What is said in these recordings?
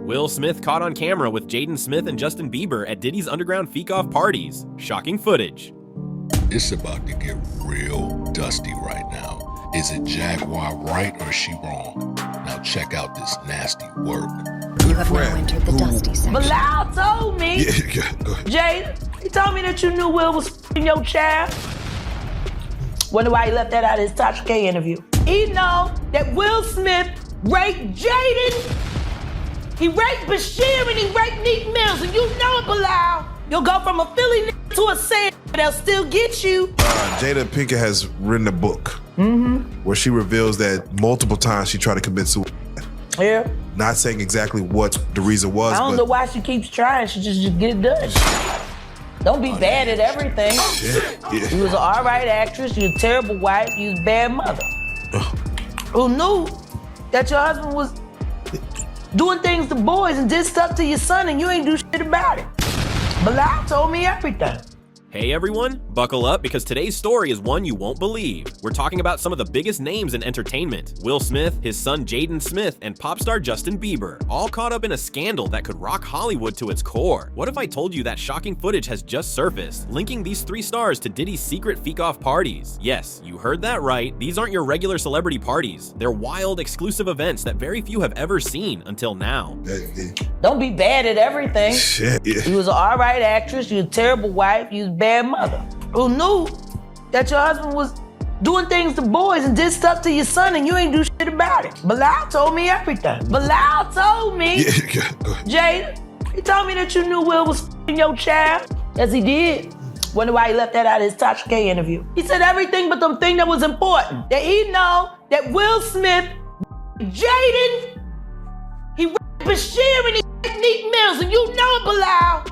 Will Smith caught on camera with Jaden Smith and Justin Bieber at Diddy's underground Fr3akoff parties. Shocking footage. It's about to get real dusty right now. Is it Jaguar right or is she wrong? Now check out this nasty work. You have now entered the dusty section. Bilal told me, Jaden, he told me that you knew Will was f***ing your child. Wonder why he left that out of his Tasha K interview. He know that Will Smith raped Jaden, he raped Bashir, and he raped Neek Mills, and you know it, Bilal. You'll go from a Philly to a sand, but they'll still get you. Jada Pinkett has written a book where she reveals that multiple times she tried to commit suicide. Yeah. Not saying exactly what the reason was. I don't know why she keeps trying. She just get it done. Don't be bad at everything. Yeah. You was an all right actress. You was a terrible wife. You was a bad mother. Who knew that your husband was doing things to boys and did stuff to your son and you ain't do shit about it? Bilal told me everything. Hey everyone, buckle up because today's story is one you won't believe. We're talking about some of the biggest names in entertainment. Will Smith, his son Jaden Smith, and pop star Justin Bieber, all caught up in a scandal that could rock Hollywood to its core. What if I told you that shocking footage has just surfaced, linking these three stars to Diddy's secret Fr3akoff parties? Yes, you heard that right. These aren't your regular celebrity parties. They're wild, exclusive events that very few have ever seen until now. Don't be bad at everything. Shit. You was an all right actress. You was a terrible wife. You was a bad mother. Who knew that your husband was doing things to boys and did stuff to your son and you ain't do shit about it? Bilal told me everything. Bilal told me, Jaden, he told me that you knew Will was f***ing your child. Yes, he did. Wonder why he left that out of his Tasha K interview. He said everything but the thing that was important. That he know that Will Smith, Jaden, he raped Bashir and he raped Neek Mills, and you know it, Bilal.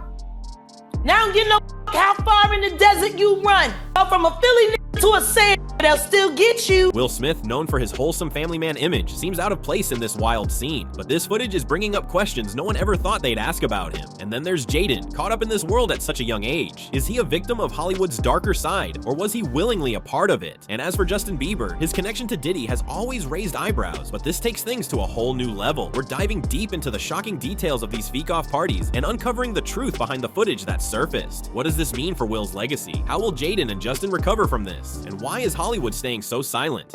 Now you know how far in the desert you run. Go from a Philly to a sand, they'll still get you. Will Smith, known for his wholesome family man image, seems out of place in this wild scene. But this footage is bringing up questions no one ever thought they'd ask about him. And then there's Jaden, caught up in this world at such a young age. Is he a victim of Hollywood's darker side, or was he willingly a part of it? And as for Justin Bieber, his connection to Diddy has always raised eyebrows, but this takes things to a whole new level. We're diving deep into the shocking details of these Fr3akoff parties and uncovering the truth behind the footage that surfaced. What does this mean for Will's legacy? How will Jaden and Justin recover from this? And why is Hollywood staying so silent?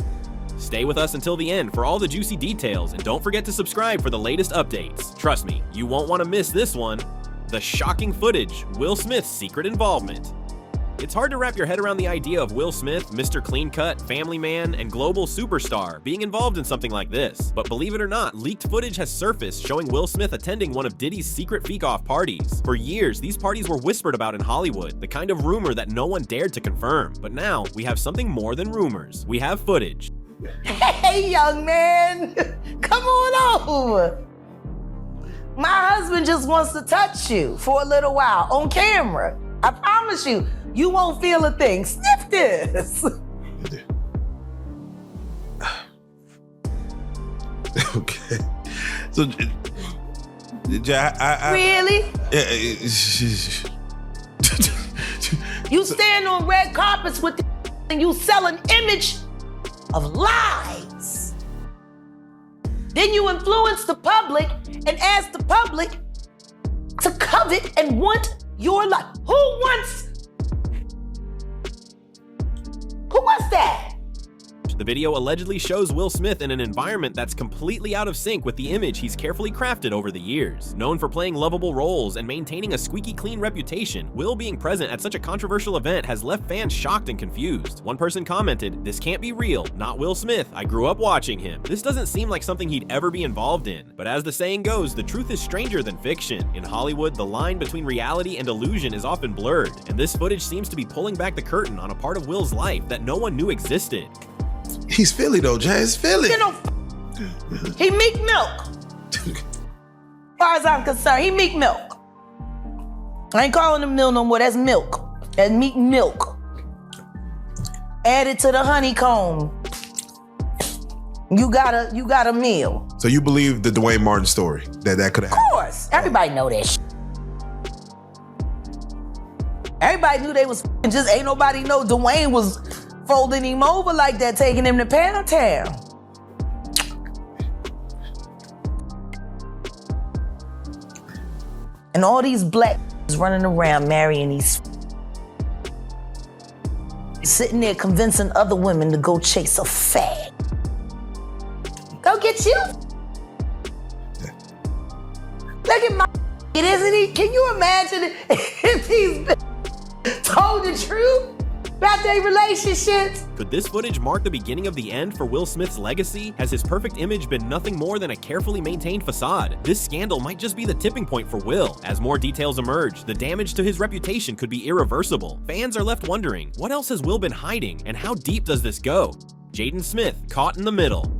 Stay with us until the end for all the juicy details, and don't forget to subscribe for the latest updates. Trust me, you won't want to miss this one. The shocking footage, Will Smith's secret involvement. It's hard to wrap your head around the idea of Will Smith, Mr. Clean-Cut, family man, and global superstar, being involved in something like this. But believe it or not, leaked footage has surfaced showing Will Smith attending one of Diddy's secret Fr3akoff parties. For years, these parties were whispered about in Hollywood, the kind of rumor that no one dared to confirm. But now, we have something more than rumors. We have footage. Hey, young man, come on over. My husband just wants to touch you for a little while on camera. I promise you, you won't feel a thing. Sniff this. Okay. So, really? You stand on red carpets with and you sell an image of lies. Then you influence the public and ask the public to covet and want your life. Who was that? The video allegedly shows Will Smith in an environment that's completely out of sync with the image he's carefully crafted over the years. Known for playing lovable roles and maintaining a squeaky clean reputation, Will being present at such a controversial event has left fans shocked and confused. One person commented, "This can't be real, not Will Smith, I grew up watching him." This doesn't seem like something he'd ever be involved in. But as the saying goes, the truth is stranger than fiction. In Hollywood, the line between reality and illusion is often blurred, and this footage seems to be pulling back the curtain on a part of Will's life that no one knew existed. He's Philly though, Jay. It's Philly. You know, he Meek Milk. As far as I'm concerned, he Meek Milk. I ain't calling him Mill no more. That's milk. That's Meek Milk. Added to the honeycomb. You got a meal. So you believe the Dwayne Martin story that could have happened? Of course, everybody know that shit. Everybody knew they was just ain't nobody know Dwayne was folding him over like that, taking him to Pound Town. And all these black running around marrying these sitting there convincing other women to go chase a fag. Go get you. Look at my isn't he? Can you imagine if he's told the truth about their relationships? Could this footage mark the beginning of the end for Will Smith's legacy? Has his perfect image been nothing more than a carefully maintained facade? This scandal might just be the tipping point for Will. As more details emerge, the damage to his reputation could be irreversible. Fans are left wondering, what else has Will been hiding, and how deep does this go? Jaden Smith caught in the middle.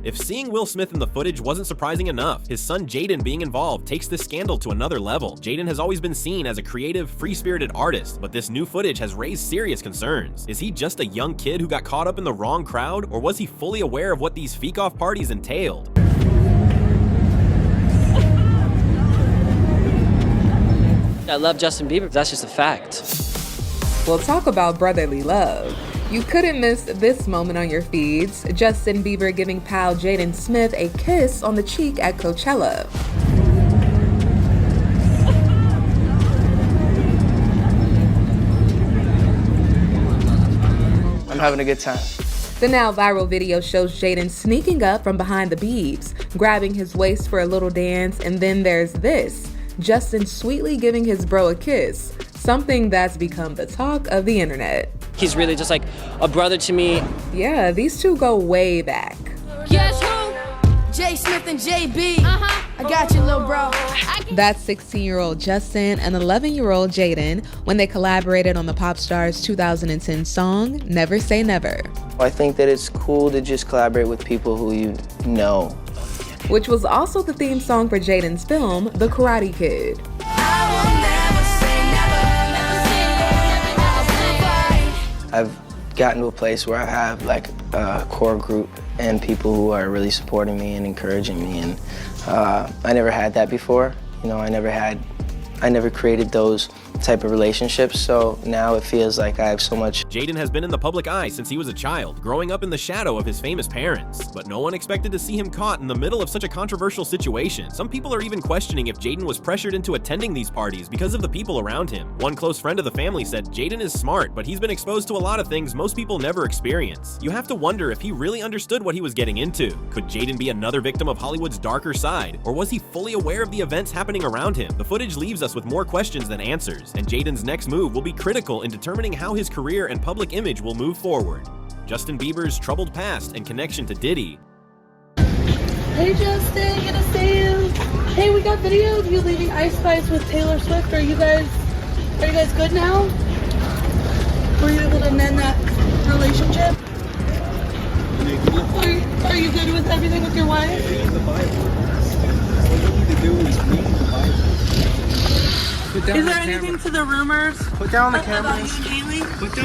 If seeing Will Smith in the footage wasn't surprising enough, his son Jaden being involved takes this scandal to another level. Jaden has always been seen as a creative, free-spirited artist, but this new footage has raised serious concerns. Is he just a young kid who got caught up in the wrong crowd, or was he fully aware of what these Fr3akoff parties entailed? I love Justin Bieber, that's just a fact. Well, talk about brotherly love. You couldn't miss this moment on your feeds. Justin Bieber giving pal Jaden Smith a kiss on the cheek at Coachella. I'm having a good time. The now viral video shows Jaden sneaking up from behind the Biebs, grabbing his waist for a little dance, and then there's this, Justin sweetly giving his bro a kiss, something that's become the talk of the internet. He's really just like a brother to me. Yeah, these two go way back. Guess who? J Smith and JB. I got you, little bro. That's 16-year-old Justin and 11-year-old Jaden when they collaborated on the pop star's 2010 song, Never Say Never. I think that it's cool to just collaborate with people who you know. Which was also the theme song for Jaden's film, The Karate Kid. I've gotten to a place where I have like a core group and people who are really supporting me and encouraging me, and I never had that before. You know, I never created those type of relationships, so now it feels like I have so much. Jaden has been in the public eye since he was a child, growing up in the shadow of his famous parents. But no one expected to see him caught in the middle of such a controversial situation. Some people are even questioning if Jaden was pressured into attending these parties because of the people around him. One close friend of the family said, Jaden is smart, but he's been exposed to a lot of things most people never experience. You have to wonder if he really understood what he was getting into. Could Jaden be another victim of Hollywood's darker side? Or was he fully aware of the events happening around him? The footage leaves us with more questions than answers, and Jaden's next move will be critical in determining how his career and public image will move forward. Justin Bieber's troubled past and connection to Diddy. Hey Justin, good to see you. Hey, we got video of you leaving Ice Spice with Taylor Swift. Are you guys good now? Were you able to mend that relationship? Are you good with everything with your wife? Is there anything to the rumors? Put down the camera.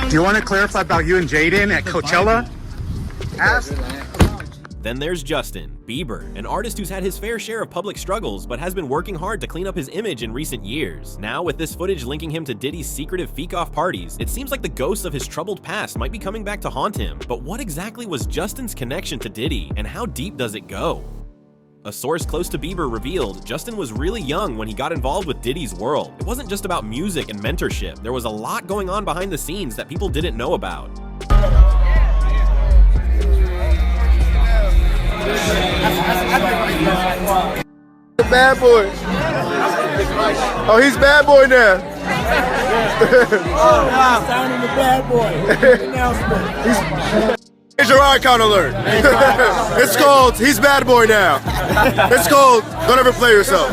Do you want to clarify about you and Jaden at Coachella? Ask. Then there's Justin Bieber, an artist who's had his fair share of public struggles but has been working hard to clean up his image in recent years. Now, with this footage linking him to Diddy's secretive Fr3akoff parties, it seems like the ghosts of his troubled past might be coming back to haunt him. But what exactly was Justin's connection to Diddy, and how deep does it go? A source close to Bieber revealed Justin was really young when he got involved with Diddy's world. It wasn't just about music and mentorship. There was a lot going on behind the scenes that people didn't know about. Bad boy. Oh, he's bad boy now. Signing the bad boy. Announcement. Here's your icon alert. It's called He's Bad Boy Now. It's called Don't Ever Play Yourself.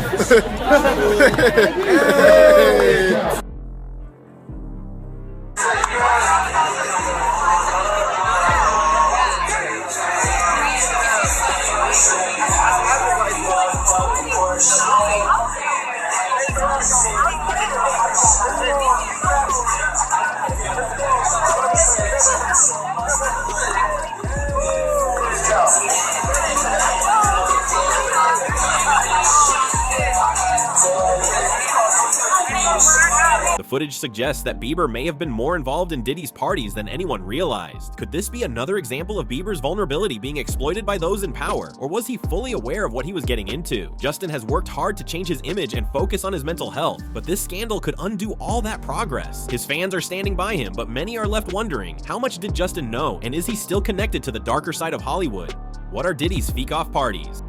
footage suggests that Bieber may have been more involved in Diddy's parties than anyone realized. Could this be another example of Bieber's vulnerability being exploited by those in power, or was he fully aware of what he was getting into? Justin has worked hard to change his image and focus on his mental health, but this scandal could undo all that progress. His fans are standing by him, but many are left wondering, how much did Justin know, and is he still connected to the darker side of Hollywood? What are Diddy's Fr3akoff parties?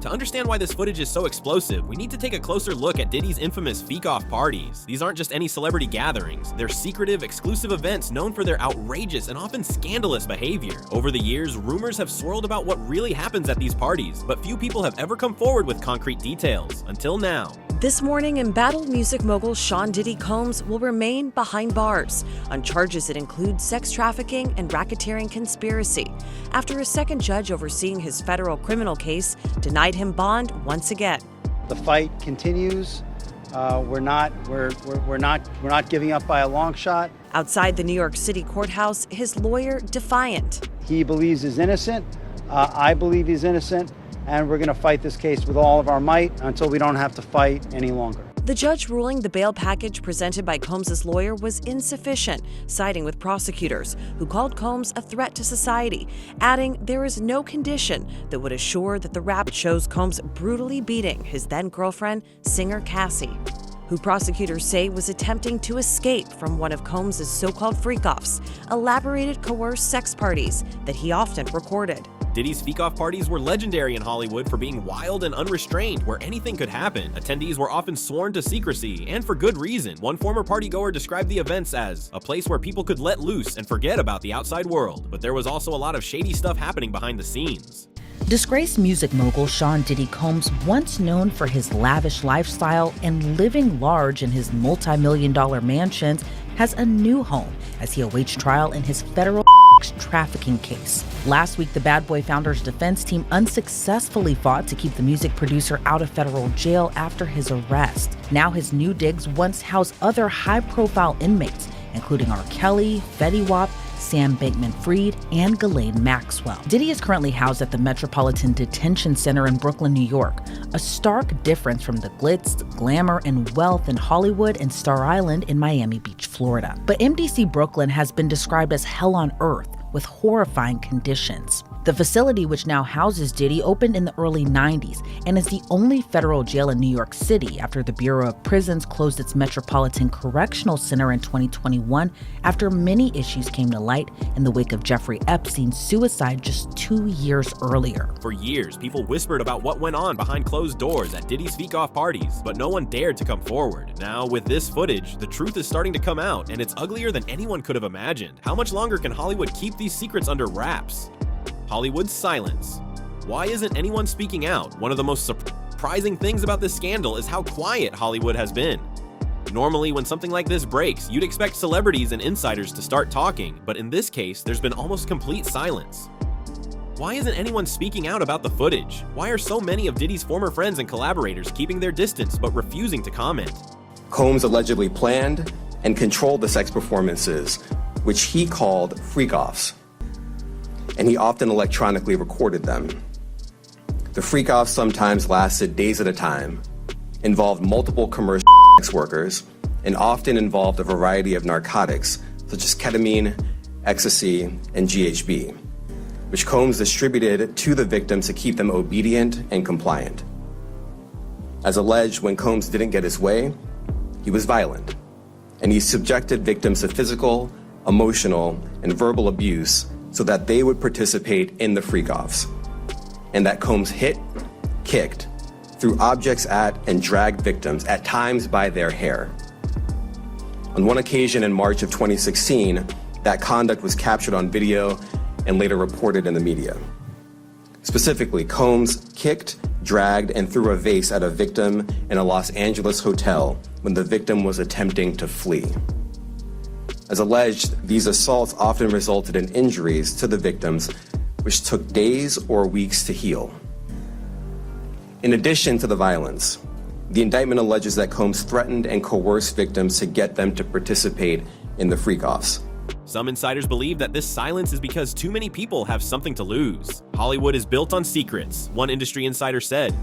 To understand why this footage is so explosive, we need to take a closer look at Diddy's infamous Fr3akoff parties. These aren't just any celebrity gatherings, they're secretive, exclusive events known for their outrageous and often scandalous behavior. Over the years, rumors have swirled about what really happens at these parties, but few people have ever come forward with concrete details, until now. This morning, embattled music mogul Sean Diddy Combs will remain behind bars on charges that include sex trafficking and racketeering conspiracy after a second judge overseeing his federal criminal case denied him bond once again. The fight continues. We're not giving up by a long shot. Outside the New York City courthouse, his lawyer defiant. He believes he's innocent. I believe he's innocent. And we're going to fight this case with all of our might until we don't have to fight any longer. The judge ruling the bail package presented by Combs' lawyer was insufficient, siding with prosecutors who called Combs a threat to society, adding there is no condition that would assure that the rapper shows Combs brutally beating his then-girlfriend, singer Cassie, who prosecutors say was attempting to escape from one of Combs' so-called Fr3akoffs, elaborated coerced sex parties that he often recorded. Diddy's Fr3akoff parties were legendary in Hollywood for being wild and unrestrained, where anything could happen. Attendees were often sworn to secrecy, and for good reason. One former partygoer described the events as a place where people could let loose and forget about the outside world. But there was also a lot of shady stuff happening behind the scenes. Disgraced music mogul Sean Diddy Combs, once known for his lavish lifestyle and living large in his multi-million-dollar mansions, has a new home as he awaits trial in his federal trafficking case. Last week, the Bad Boy Founder's defense team unsuccessfully fought to keep the music producer out of federal jail after his arrest. Now his new digs once house other high-profile inmates, including R. Kelly, Fetty Wap, Sam Bankman-Fried, and Ghislaine Maxwell. Diddy is currently housed at the Metropolitan Detention Center in Brooklyn, New York, a stark difference from the glitz, glamour, and wealth in Hollywood and Star Island in Miami Beach, Florida. But MDC Brooklyn has been described as hell on earth, with horrifying conditions. The facility, which now houses Diddy, opened in the early 90s and is the only federal jail in New York City after the Bureau of Prisons closed its Metropolitan Correctional Center in 2021 after many issues came to light in the wake of Jeffrey Epstein's suicide just 2 years earlier. For years, people whispered about what went on behind closed doors at Diddy's Fr3akoff parties, but no one dared to come forward. Now, with this footage, the truth is starting to come out, and it's uglier than anyone could have imagined. How much longer can Hollywood keep these secrets under wraps? Hollywood's silence. Why isn't anyone speaking out? One of the most surprising things about this scandal is how quiet Hollywood has been. Normally, when something like this breaks, you'd expect celebrities and insiders to start talking, but in this case, there's been almost complete silence. Why isn't anyone speaking out about the footage? Why are so many of Diddy's former friends and collaborators keeping their distance but refusing to comment? Combs allegedly planned and controlled the sex performances, which he called Fr3akoffs, and he often electronically recorded them. The Fr3akoffs sometimes lasted days at a time, involved multiple commercial sex workers, and often involved a variety of narcotics such as ketamine, ecstasy, and GHB, which Combs distributed to the victims to keep them obedient and compliant. As alleged, when Combs didn't get his way, he was violent, and he subjected victims to physical, emotional, and verbal abuse so that they would participate in the Fr3akoffs, and that Combs hit, kicked, threw objects at, and dragged victims, at times by their hair. On one occasion in March of 2016, that conduct was captured on video and later reported in the media. Specifically, Combs kicked, dragged, and threw a vase at a victim in a Los Angeles hotel when the victim was attempting to flee. As alleged, these assaults often resulted in injuries to the victims, which took days or weeks to heal. In addition to the violence, the indictment alleges that Combs threatened and coerced victims to get them to participate in the Fr3akoffs. Some insiders believe that this silence is because too many people have something to lose. Hollywood is built on secrets, one industry insider said.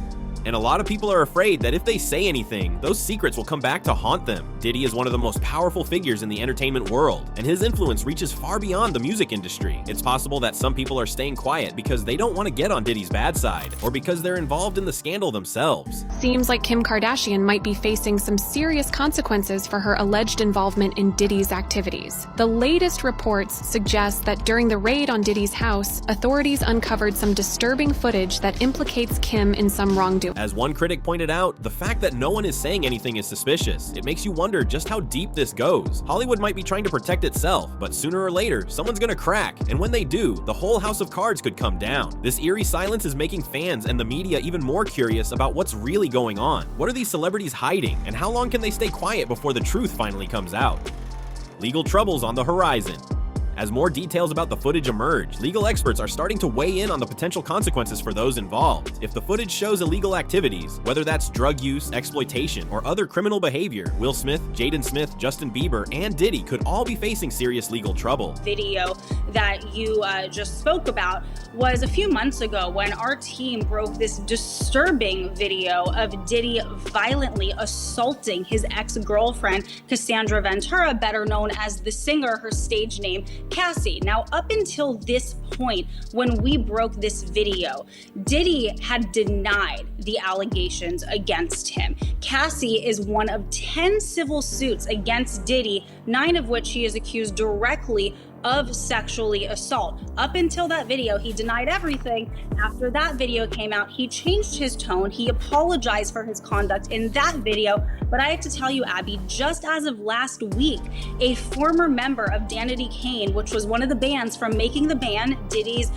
And a lot of people are afraid that if they say anything, those secrets will come back to haunt them. Diddy is one of the most powerful figures in the entertainment world, and his influence reaches far beyond the music industry. It's possible that some people are staying quiet because they don't want to get on Diddy's bad side, or because they're involved in the scandal themselves. Seems like Kim Kardashian might be facing some serious consequences for her alleged involvement in Diddy's activities. The latest reports suggest that during the raid on Diddy's house, authorities uncovered some disturbing footage that implicates Kim in some wrongdoing. As one critic pointed out, the fact that no one is saying anything is suspicious. It makes you wonder just how deep this goes. Hollywood might be trying to protect itself, but sooner or later, someone's gonna crack, and when they do, the whole house of cards could come down. This eerie silence is making fans and the media even more curious about what's really going on. What are these celebrities hiding, and how long can they stay quiet before the truth finally comes out? Legal troubles on the horizon. As more details about the footage emerge, legal experts are starting to weigh in on the potential consequences for those involved. If the footage shows illegal activities, whether that's drug use, exploitation, or other criminal behavior, Will Smith, Jaden Smith, Justin Bieber, and Diddy could all be facing serious legal trouble. Video that you just spoke about was a few months ago when our team broke this disturbing video of Diddy violently assaulting his ex-girlfriend, Cassandra Ventura, better known as the singer, her stage name, Cassie. Now, up until this point, when we broke this video, Diddy had denied the allegations against him. Cassie is one of 10 civil suits against Diddy, 9 of which he is accused directly of sexually assault. Up until that video, he denied everything. After that video came out, he changed his tone. He apologized for his conduct in that video. But I have to tell you, Abby, just as of last week, a former member of Danity Kane, which was one of the bands from Making the Band, Diddy's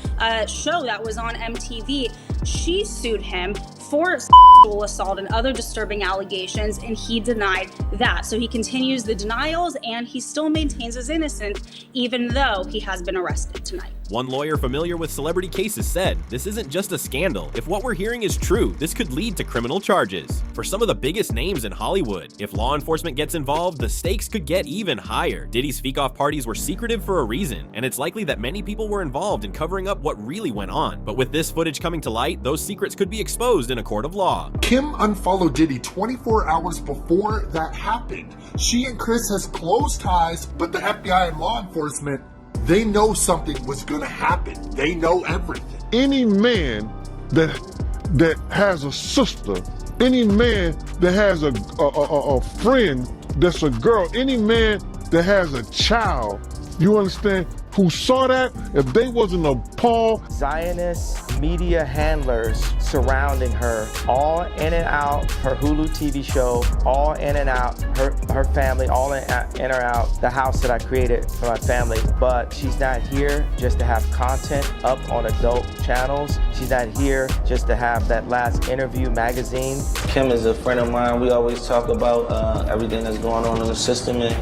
show that was on MTV, she sued him for sexual assault and other disturbing allegations, and he denied that. So he continues the denials, and he still maintains his innocence, even though he has been arrested tonight. One lawyer familiar with celebrity cases said, "This isn't just a scandal. If what we're hearing is true, this could lead to criminal charges." For some of the biggest names in Hollywood, if law enforcement gets involved, the stakes could get even higher. Diddy's Fr3akoff parties were secretive for a reason, and it's likely that many people were involved in covering up what really went on. But with this footage coming to light, those secrets could be exposed in a court of law. Kim unfollowed Diddy 24 hours before that happened. She and Chris has close ties, but the FBI and law enforcement, they know something was gonna happen. They know everything. Any man that has a sister, any man that has a friend that's a girl, any man that has a child, you understand, who saw that, if they wasn't appalled. Zionist media handlers surrounding her, all in and out her Hulu TV show, all in and out her family, all in or out the house that I created for my family. But she's not here just to have content up on adult channels. She's not here just to have that last interview magazine. Kim is a friend of mine. We always talk about everything that's going on in the system, and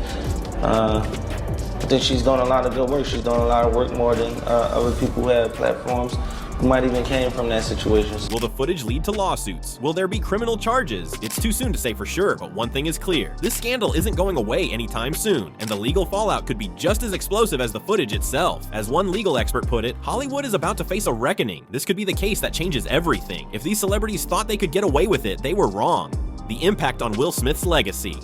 I think she's doing a lot of good work. She's doing a lot of work more than other people who have platforms who might even came from that situation. Will the footage lead to lawsuits? Will there be criminal charges? It's too soon to say for sure, but one thing is clear. This scandal isn't going away anytime soon, and the legal fallout could be just as explosive as the footage itself. As one legal expert put it, Hollywood is about to face a reckoning. This could be the case that changes everything. If these celebrities thought they could get away with it, they were wrong. The impact on Will Smith's legacy.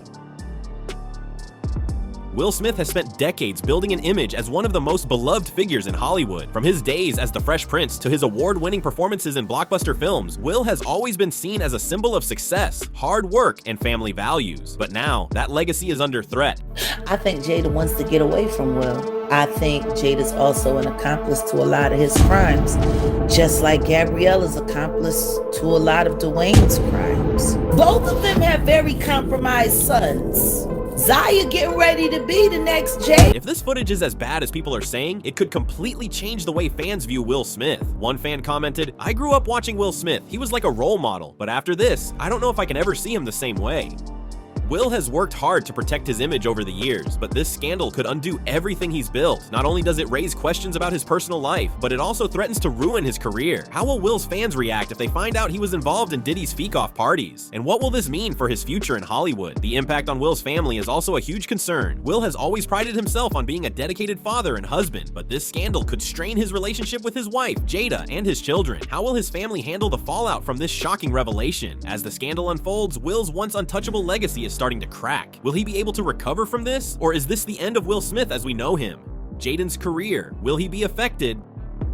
Will Smith has spent decades building an image as one of the most beloved figures in Hollywood. From his days as the Fresh Prince to his award-winning performances in blockbuster films, Will has always been seen as a symbol of success, hard work, and family values. But now, that legacy is under threat. I think Jada wants to get away from Will. I think Jada's also an accomplice to a lot of his crimes, just like Gabriella's accomplice to a lot of Dwayne's crimes. Both of them have very compromised sons. Zaya getting ready to be the next Jada. If this footage is as bad as people are saying, it could completely change the way fans view Will Smith. One fan commented, "I grew up watching Will Smith. He was like a role model. But after this, I don't know if I can ever see him the same way." Will has worked hard to protect his image over the years, but this scandal could undo everything he's built. Not only does it raise questions about his personal life, but it also threatens to ruin his career. How will Will's fans react if they find out he was involved in Diddy's Fr3akoff parties? And what will this mean for his future in Hollywood? The impact on Will's family is also a huge concern. Will has always prided himself on being a dedicated father and husband, but this scandal could strain his relationship with his wife, Jada, and his children. How will his family handle the fallout from this shocking revelation? As the scandal unfolds, Will's once untouchable legacy is starting to crack. Will he be able to recover from this? Or is this the end of Will Smith as we know him? Jaden's career, will he be affected?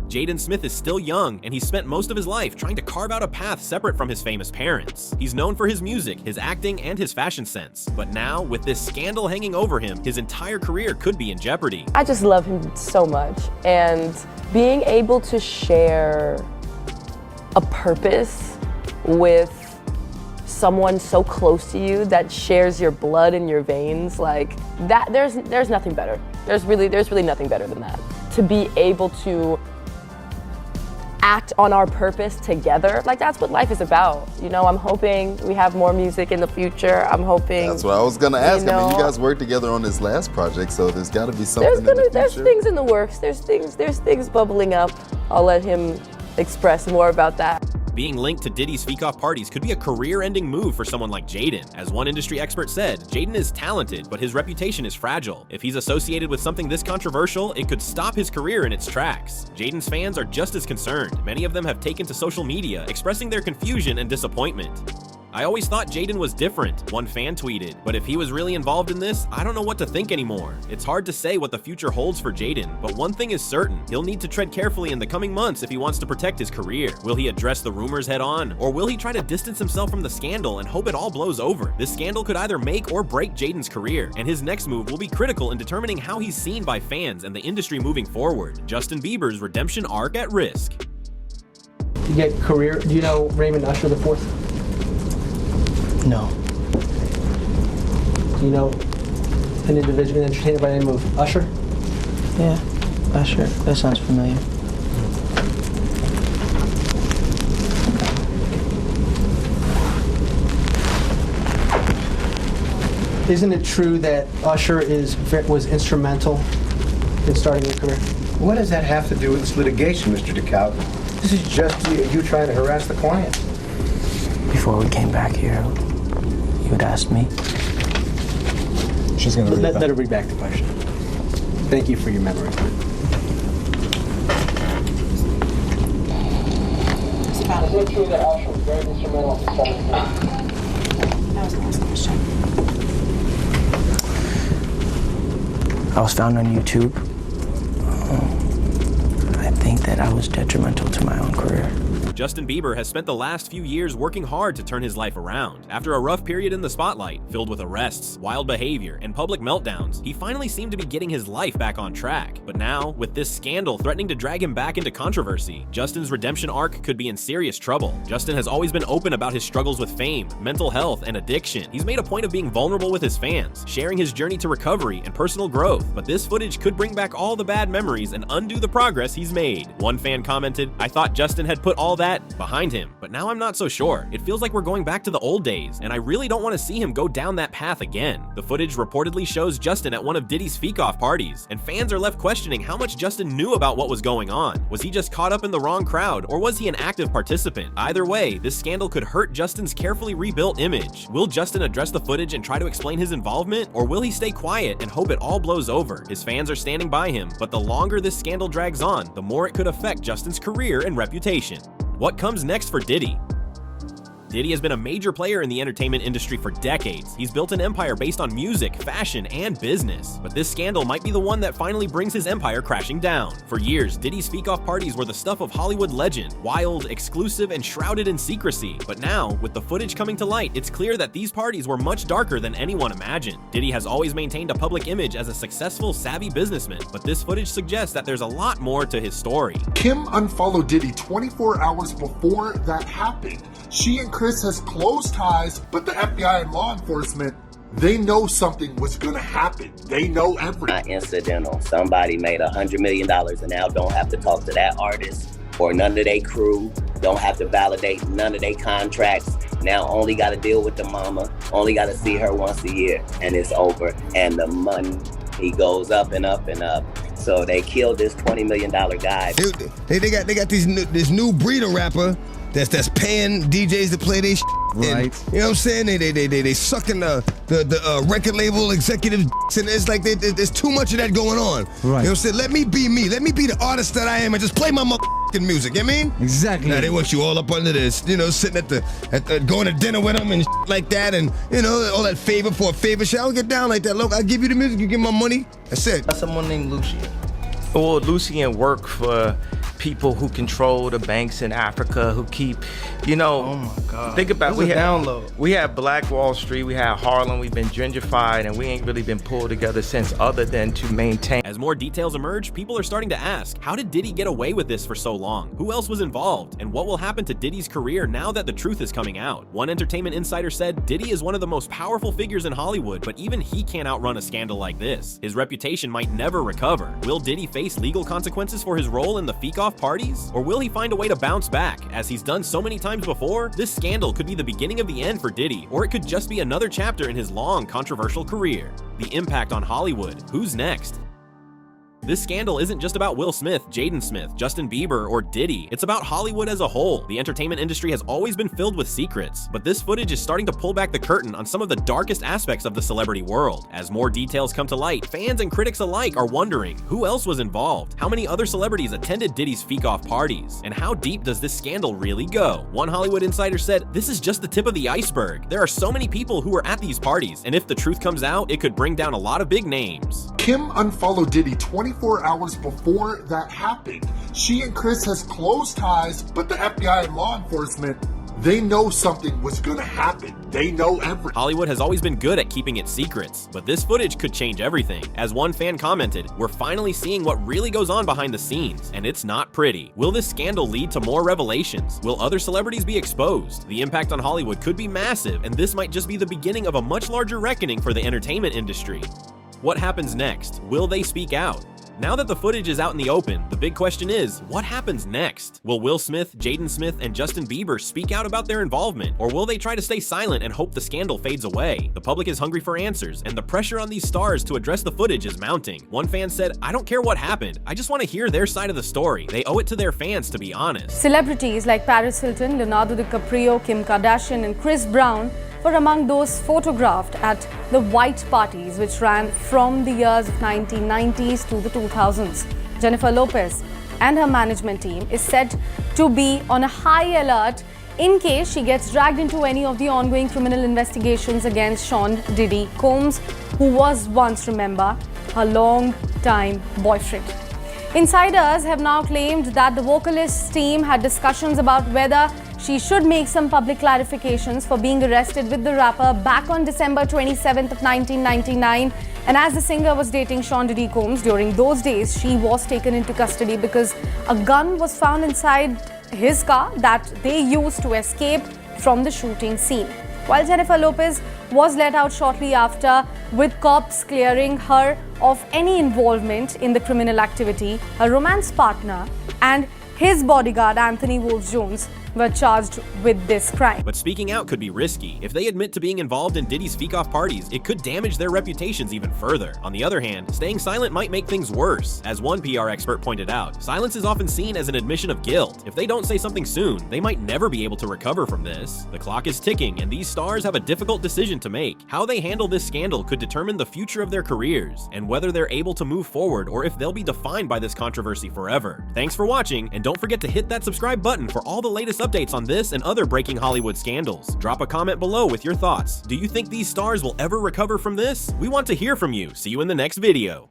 Jaden Smith is still young, and he's spent most of his life trying to carve out a path separate from his famous parents. He's known for his music, his acting, and his fashion sense. But now, with this scandal hanging over him, his entire career could be in jeopardy. I just love him so much, and being able to share a purpose with someone so close to you that shares your blood in your veins, like that, there's nothing better. There's really nothing better than that. To be able to act on our purpose together, like that's what life is about. You know, I'm hoping we have more music in the future. I'm hoping. That's what I was gonna ask. You know, I mean, you guys worked together on this last project, so there's got to be something in the future. There's things in the works. There's things bubbling up. I'll let him express more about that. Being linked to Diddy's Fr3akoff parties could be a career-ending move for someone like Jaden. As one industry expert said, Jaden is talented, but his reputation is fragile. If he's associated with something this controversial, it could stop his career in its tracks. Jaden's fans are just as concerned. Many of them have taken to social media, expressing their confusion and disappointment. "I always thought Jaden was different," one fan tweeted. "But if he was really involved in this, I don't know what to think anymore." It's hard to say what the future holds for Jaden, but one thing is certain. He'll need to tread carefully in the coming months if he wants to protect his career. Will he address the rumors head on? Or will he try to distance himself from the scandal and hope it all blows over? This scandal could either make or break Jaden's career, and his next move will be critical in determining how he's seen by fans and the industry moving forward. Justin Bieber's redemption arc at risk. You get career, do you know Raymond Usher IV? No. Do you know an individual, an entertainer by the name of Usher? Yeah, Usher. That sounds familiar. Isn't it true that Usher was instrumental in starting your career? What does that have to do with this litigation, Mr. DeKalb? This is just you trying to harass the client. Before we came back here, you had asked me. She's gonna let her read back the question. Thank you for your memory. Is it true that Usher was very instrumental in starting? That was the last question. I was found on YouTube. I think that I was detrimental to my own career. Justin Bieber has spent the last few years working hard to turn his life around. After a rough period in the spotlight, filled with arrests, wild behavior, and public meltdowns, he finally seemed to be getting his life back on track. But now, with this scandal threatening to drag him back into controversy, Justin's redemption arc could be in serious trouble. Justin has always been open about his struggles with fame, mental health, and addiction. He's made a point of being vulnerable with his fans, sharing his journey to recovery and personal growth, but this footage could bring back all the bad memories and undo the progress he's made. One fan commented, "I thought Justin had put all that behind him, but now I'm not so sure. It feels like we're going back to the old days, and I really don't want to see him go down that path again." The footage reportedly shows Justin at one of Diddy's Fr3akoff parties, and fans are left questioning how much Justin knew about what was going on. Was he just caught up in the wrong crowd, or was he an active participant? Either way, this scandal could hurt Justin's carefully rebuilt image. Will Justin address the footage and try to explain his involvement, or will he stay quiet and hope it all blows over? His fans are standing by him, but the longer this scandal drags on, the more it could affect Justin's career and reputation. What comes next for Diddy? Diddy has been a major player in the entertainment industry for decades. He's built an empire based on music, fashion, and business. But this scandal might be the one that finally brings his empire crashing down. For years, Diddy's Fr3akoff parties were the stuff of Hollywood legend, wild, exclusive, and shrouded in secrecy. But now, with the footage coming to light, it's clear that these parties were much darker than anyone imagined. Diddy has always maintained a public image as a successful, savvy businessman, but this footage suggests that there's a lot more to his story. Kim unfollowed Diddy 24 hours before that happened. She and Chris has close ties, but the FBI and law enforcement, they know something was gonna happen. They know everything. Not incidental. Somebody made $100 million and now don't have to talk to that artist or none of their crew, don't have to validate none of their contracts. Now only got to deal with the mama, only got to see her once a year, and it's over. And the money goes up and up and up. So they killed this $20 million guy. They got this new breed of rapper that's paying DJs to play their shit. Right. And, you know what I'm saying? They sucking the record label executives, and it's like there's too much of that going on. Right. You know what I'm saying? Let me be me. Let me be the artist that I am and just play my motherfucking music. You know what I mean? Exactly. Now they want you all up under this, you know, sitting at going to dinner with them and shit like that, and you know, all that favor for a favor shit. I don't get down like that. Look, I give you the music, you give my money. That's it. That's someone named Lucian. Well, Lucian worked for people who control the banks in Africa, who keep, you know, oh my God. Think about download. We had Black Wall Street, we had Harlem, we've been gentrified, and we ain't really been pulled together since, other than to maintain. As more details emerge, people are starting to ask, how did Diddy get away with this for so long? Who else was involved? And what will happen to Diddy's career now that the truth is coming out? One entertainment insider said, Diddy is one of the most powerful figures in Hollywood, but even he can't outrun a scandal like this. His reputation might never recover. Will Diddy face legal consequences for his role in the Fr3akoff parties? Or will he find a way to bounce back? As he's done so many times before, this scandal could be the beginning of the end for Diddy, or it could just be another chapter in his long, controversial career. The impact on Hollywood. Who's next? This scandal isn't just about Will Smith, Jaden Smith, Justin Bieber, or Diddy. It's about Hollywood as a whole. The entertainment industry has always been filled with secrets, but this footage is starting to pull back the curtain on some of the darkest aspects of the celebrity world. As more details come to light, fans and critics alike are wondering, who else was involved? How many other celebrities attended Diddy's Fr3akoff parties? And how deep does this scandal really go? One Hollywood insider said, this is just the tip of the iceberg. There are so many people who were at these parties, and if the truth comes out, it could bring down a lot of big names. Kim unfollowed Diddy 24 hours before that happened. She and Chris has close ties, but the FBI and law enforcement, they know something was gonna happen. They know everything. Hollywood has always been good at keeping its secrets, but this footage could change everything. As one fan commented, we're finally seeing what really goes on behind the scenes, and it's not pretty. Will this scandal lead to more revelations? Will other celebrities be exposed? The impact on Hollywood could be massive, and this might just be the beginning of a much larger reckoning for the entertainment industry. What happens next? Will they speak out? Now that the footage is out in the open, the big question is, what happens next? Will Will Smith, Jaden Smith, and Justin Bieber speak out about their involvement? Or will they try to stay silent and hope the scandal fades away? The public is hungry for answers, and the pressure on these stars to address the footage is mounting. One fan said, I don't care what happened, I just want to hear their side of the story. They owe it to their fans to be honest. Celebrities like Paris Hilton, Leonardo DiCaprio, Kim Kardashian, and Chris Brown were among those photographed at the white parties, which ran from the years of 1990s to the 2000s. Jennifer Lopez and her management team is said to be on a high alert in case she gets dragged into any of the ongoing criminal investigations against Sean Diddy Combs, who was once, remember, her long-time boyfriend. Insiders have now claimed that the vocalist's team had discussions about whether she should make some public clarifications for being arrested with the rapper back on December 27th of 1999. And as the singer was dating Sean Diddy Combs, during those days, she was taken into custody because a gun was found inside his car that they used to escape from the shooting scene. While Jennifer Lopez was let out shortly after, with cops clearing her of any involvement in the criminal activity, her romance partner and his bodyguard Anthony Wolf-Jones were charged with this crime. But speaking out could be risky. If they admit to being involved in Diddy's Fr3akoff parties, it could damage their reputations even further. On the other hand, staying silent might make things worse. As one PR expert pointed out, silence is often seen as an admission of guilt. If they don't say something soon, they might never be able to recover from this. The clock is ticking, and these stars have a difficult decision to make. How they handle this scandal could determine the future of their careers, and whether they're able to move forward or if they'll be defined by this controversy forever. Thanks for watching, and don't forget to hit that subscribe button for all the latest updates on this and other breaking Hollywood scandals. Drop a comment below with your thoughts. Do you think these stars will ever recover from this? We want to hear from you. See you in the next video.